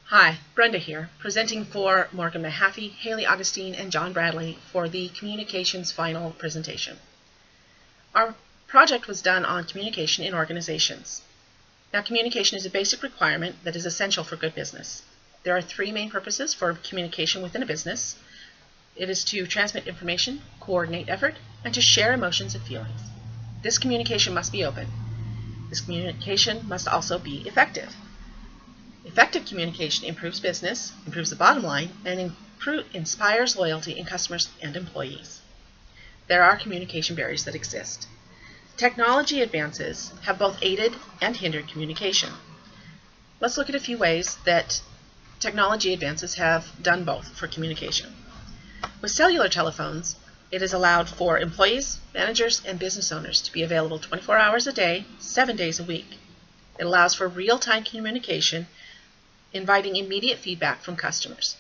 Hi, Brenda here, presenting for Morgan Mahaffie, Hayley, Augustine, and John Bradley for the Communications Final presentation. Our project was done on communication in organizations. Now, communication is a basic requirement that is essential for good business. There are three main purposes for communication within a business. It is to transmit information, coordinate effort, and to share emotions and feelings. This communication must be open. This communication must also be effective. Effective communication improves business, improves the bottom line, and inspires loyalty in customers and employees. There are communication barriers that exist. Technology advances have both aided and hindered communication. Let's look at a few ways that technology advances have done both for communication. With cellular telephones, it has allowed for employees, managers, and business owners to be available 24 hours a day, 7 days a week. It allows for real-time communication, inviting immediate feedback from customers.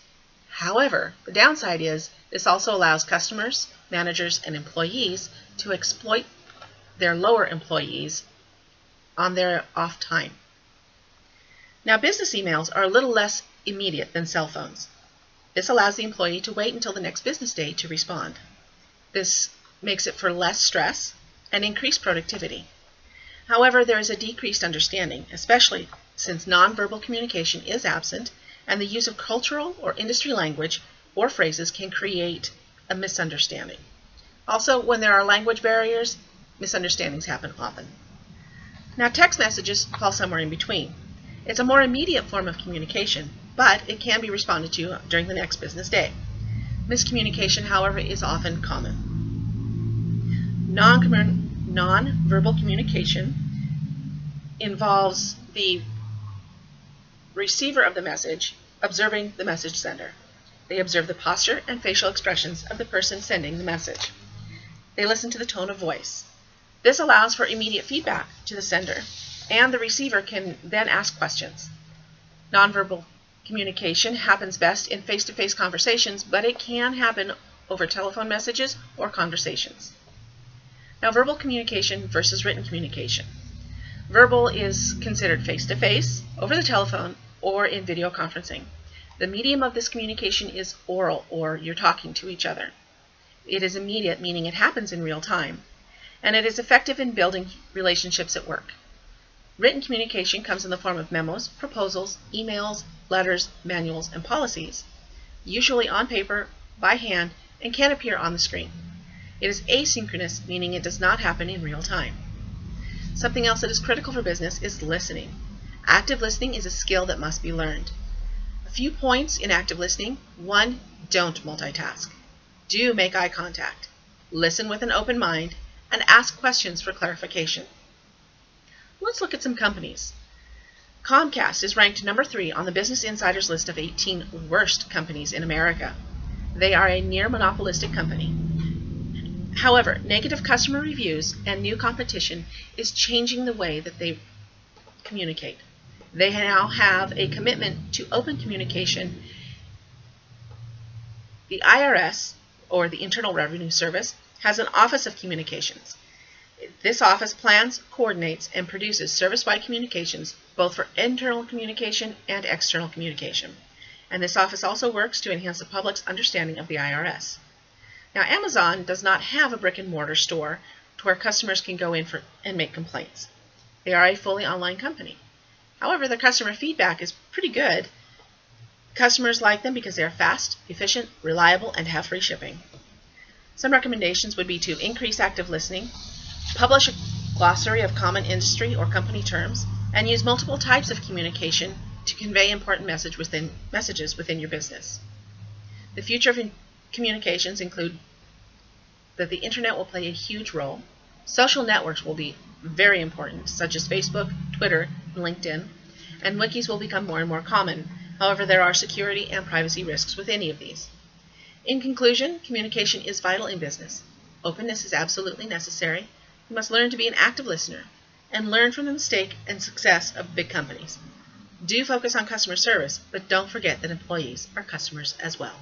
However, the downside is this also allows customers, managers, and employees to exploit their lower employees on their off time. Now, business emails are a little less immediate than cell phones. This allows the employee to wait until the next business day to respond. This makes it for less stress and increased productivity. However, there is a decreased understanding, especially since nonverbal communication is absent, and the use of cultural or industry language or phrases can create a misunderstanding. Also, when there are language barriers, misunderstandings happen often. Now, text messages fall somewhere in between. It's a more immediate form of communication, but it can be responded to during the next business day. Miscommunication, however, is often common. Non-verbal communication involves the receiver of the message observing the message sender. They observe the posture and facial expressions of the person sending the message. They listen to the tone of voice. This allows for immediate feedback to the sender, and the receiver can then ask questions. Nonverbal communication happens best in face-to-face conversations, but it can happen over telephone messages or conversations. Now, verbal communication versus written communication. Verbal is considered face-to-face, over the telephone, or in video conferencing. The medium of this communication is oral, or you're talking to each other. It is immediate, meaning it happens in real time, and it is effective in building relationships at work. Written communication comes in the form of memos, proposals, emails, letters, manuals, and policies, usually on paper, by hand, and can appear on the screen. It is asynchronous, meaning it does not happen in real time. Something else that is critical for business is listening. Active listening is a skill that must be learned. A few points in active listening. 1, don't multitask. Do make eye contact. Listen with an open mind, and ask questions for clarification. Let's look at some companies. Comcast is ranked number 3 on the Business Insider's list of 18 worst companies in America. They are a near monopolistic company. However, negative customer reviews and new competition is changing the way that they communicate. They now have a commitment to open communication. The IRS, or the Internal Revenue Service, has an Office of Communications. This office plans, coordinates, and produces service-wide communications, both for internal communication and external communication. And this office also works to enhance the public's understanding of the IRS. Now, Amazon does not have a brick-and-mortar store to where customers can go in and make complaints. They are a fully online company. However, their customer feedback is pretty good. Customers like them because they are fast, efficient, reliable, and have free shipping. Some recommendations would be to increase active listening, publish a glossary of common industry or company terms, and use multiple types of communication to convey important messages within your business. The future of communications include that the internet will play a huge role. Social networks will be very important, such as Facebook, Twitter, and LinkedIn, and wikis will become more and more common. However, there are security and privacy risks with any of these. In conclusion, communication is vital in business. Openness is absolutely necessary. You must learn to be an active listener and learn from the mistake and success of big companies. Do focus on customer service, but don't forget that employees are customers as well.